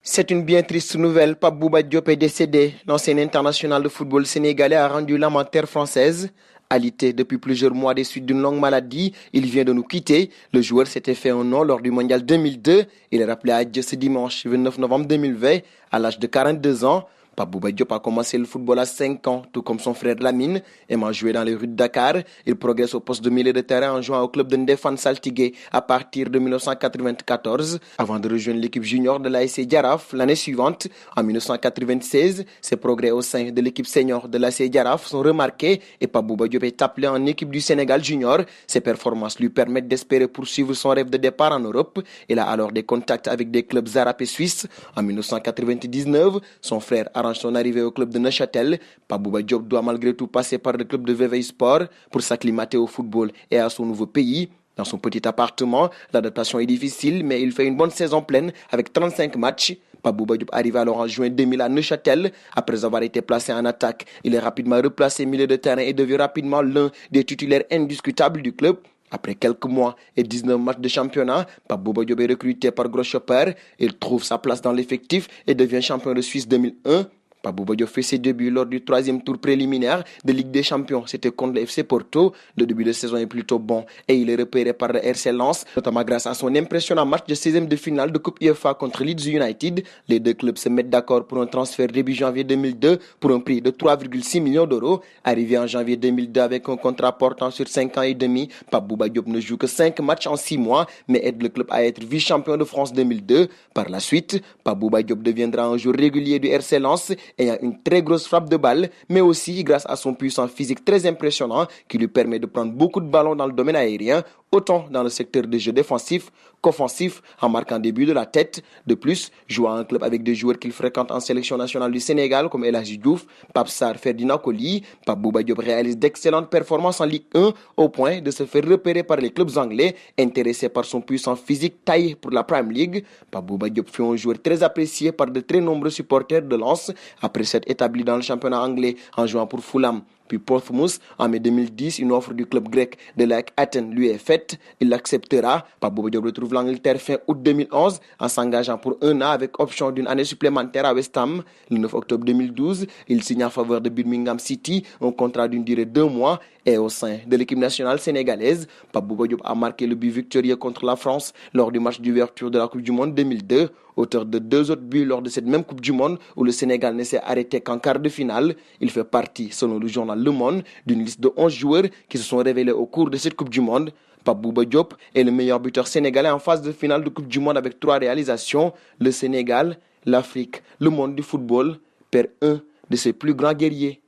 C'est une bien triste nouvelle. Pape Bouba Diop est décédé. L'ancien international de football sénégalais a rendu l'âme en terre française. Alité depuis plusieurs mois des suites d'une longue maladie, il vient de nous quitter. Le joueur s'était fait un nom lors du mondial 2002. Il est rappelé à Dieu ce dimanche 29 novembre 2020 à l'âge de 42 ans. Pape Bouba Diop a commencé le football à 5 ans, tout comme son frère Lamine, aimant jouer dans les rues de Dakar. Il progresse au poste de milieu de terrain en jouant au club de Ndefane Saltigué à partir de 1994, avant de rejoindre l'équipe junior de l'ASC Jaraaf l'année suivante. En 1996, ses progrès au sein de l'équipe senior de l'ASC Jaraaf sont remarqués et Pape Bouba Diop est appelé en équipe du Sénégal junior. Ses performances lui permettent d'espérer poursuivre son rêve de départ en Europe. Il a alors des contacts avec des clubs arabes et suisses. En 1999, son frère arrange son arrivée au club de Neuchâtel. Pape Bouba Diop doit malgré tout passer par le club de Vevey Sport pour s'acclimater au football et à son nouveau pays. Dans son petit appartement, l'adaptation est difficile, mais il fait une bonne saison pleine avec 35 matchs. Pape Bouba Diop arrive alors en juin 2000 à Neuchâtel. Après avoir été placé en attaque, il est rapidement replacé milieu de terrain et devient rapidement l'un des titulaires indiscutables du club. Après quelques mois et 19 matchs de championnat, Pape Bouba Diop est recruté par Grosshopper. Il trouve sa place dans l'effectif et devient champion de Suisse 2001. Pape Bouba Diop fait ses débuts lors du 3e tour préliminaire de Ligue des Champions. C'était contre le FC Porto. Le début de saison est plutôt bon et il est repéré par le RC Lens, notamment grâce à son impressionnant match de 16e de finale de Coupe UEFA contre Leeds United. Les deux clubs se mettent d'accord pour un transfert début janvier 2002 pour un prix de 3,6 millions d'euros. Arrivé en janvier 2002 avec un contrat portant sur 5 ans et demi, Pape Bouba Diop ne joue que 5 matchs en 6 mois, mais aide le club à être vice-champion de France 2002. Par la suite, Pape Bouba Diop deviendra un joueur régulier du RC Lens ayant une très grosse frappe de balle, mais aussi grâce à son puissant physique très impressionnant qui lui permet de prendre beaucoup de ballons dans le domaine aérien, autant dans le secteur des jeux défensifs qu'offensifs, en marquant des buts de la tête. De plus, jouant à un club avec des joueurs qu'il fréquente en sélection nationale du Sénégal comme El Hadji Diouf, Pape Sarr, Ferdinand Coly, Pape Bouba Diop réalise d'excellentes performances en Ligue 1 au point de se faire repérer par les clubs anglais intéressés par son puissant physique taillé pour la Premier League. Pape Bouba Diop fut un joueur très apprécié par de très nombreux supporters de Lens après s'être établi dans le championnat anglais en jouant pour Fulham. Puis Portsmouth, en mai 2010, une offre du club grec de l'AEK Athènes lui est faite. Il l'acceptera. Pape Bouba Diop retrouve l'Angleterre fin août 2011 en s'engageant pour 1 an avec option d'une année supplémentaire à West Ham. Le 9 octobre 2012, il signe en faveur de Birmingham City un contrat d'une durée de 2 mois. Et au sein de l'équipe nationale sénégalaise, Pape Bouba Diop a marqué le but victorieux contre la France lors du match d'ouverture de la Coupe du Monde 2002. Auteur de 2 autres buts lors de cette même Coupe du Monde où le Sénégal ne s'est arrêté qu'en quart de finale. Il fait partie, selon le journal Le Monde, d'une liste de 11 joueurs qui se sont révélés au cours de cette Coupe du Monde. Pape Bouba Diop est le meilleur buteur sénégalais en phase de finale de Coupe du Monde avec 3 réalisations. Le Sénégal, l'Afrique, le monde du football perd un de ses plus grands guerriers.